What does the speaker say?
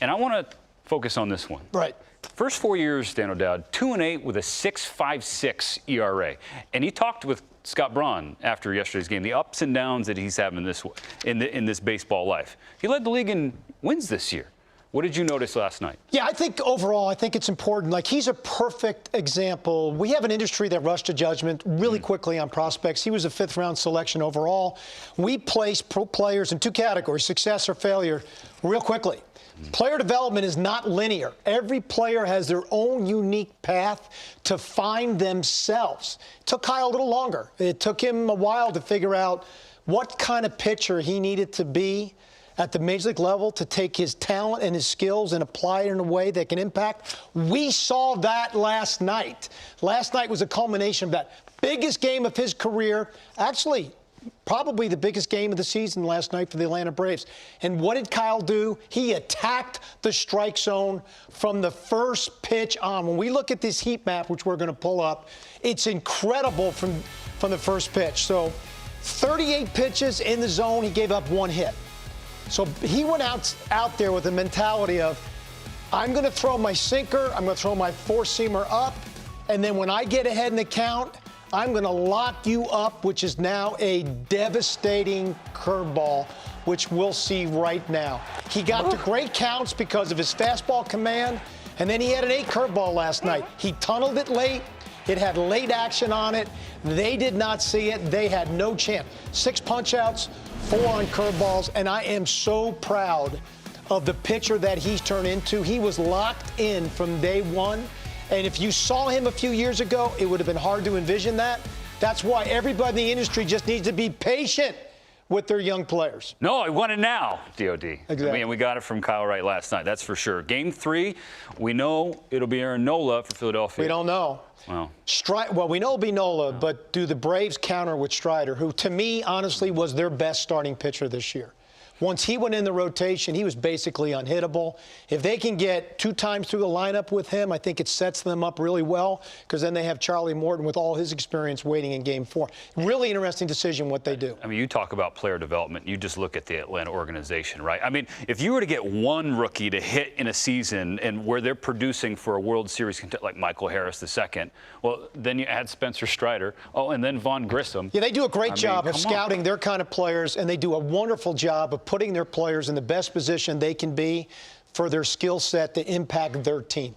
And I want to focus on this one. Right. First 4 years, Dan O'Dowd, 2-8 with a 6.56 ERA. And he talked with Scott Braun after yesterday's game, the ups and downs that he's having in this baseball life. He led the league in wins this year. What did you notice last night? Yeah, I think overall, I think it's important. Like, he's a perfect example. We have an industry that rushed to judgment really quickly on prospects. He was a fifth-round selection overall. We place pro players in two categories, success or failure, real quickly. Player development is not linear. Every player has their own unique path to find themselves. It took Kyle a little longer. It took him a while to figure out what kind of pitcher he needed to be at the major league level to take his talent and his skills and apply it in a way that can impact. We saw that last night. Last night was a culmination of that biggest game of his career, actually probably the biggest game of the season last night for the Atlanta Braves. And what did Kyle do? He attacked the strike zone from the first pitch on. When we look at this heat map, which we're going to pull up, it's incredible from the first pitch. So 38 pitches in the zone, he gave up one hit. So he went out there with the mentality of, I'm going to throw my sinker, I'm going to throw my four-seamer up, and then when I get ahead in the count, I'm going to lock you up, which is now a devastating curveball, which we'll see right now. He got to great counts because of his fastball command, and then he had an 8 curveball last night. He tunneled it late. It had late action on it. They did not see it. They had no chance. 6 punch-outs, 4 on curveballs, and I am so proud of the pitcher that he's turned into. He was locked in from day one, and if you saw him a few years ago, it would have been hard to envision that. That's why everybody in the industry just needs to be patient with their young players. No, I want it now, DOD. Exactly. I mean, we got it from Kyle Wright last night, that's for sure. Game 3, we know it'll be Aaron Nola for Philadelphia. We don't know. Well, Well, we know it'll be Nola, but do the Braves counter with Strider, who, to me, honestly, was their best starting pitcher this year? Once he went in the rotation, he was basically unhittable. If they can get 2 times through the lineup with him, I think it sets them up really well, because then they have Charlie Morton with all his experience waiting in Game 4. Really interesting decision what they do. I mean, you talk about player development. You just look at the Atlanta organization, right? I mean, if you were to get one rookie to hit in a season and where they're producing for a World Series like Michael Harris II, well, then you add Spencer Strider. Oh, and then Vaughn Grissom. Yeah, they do a great job of scouting their kind of players, and they do a wonderful job of putting their players in the best position they can be for their skill set to impact their team.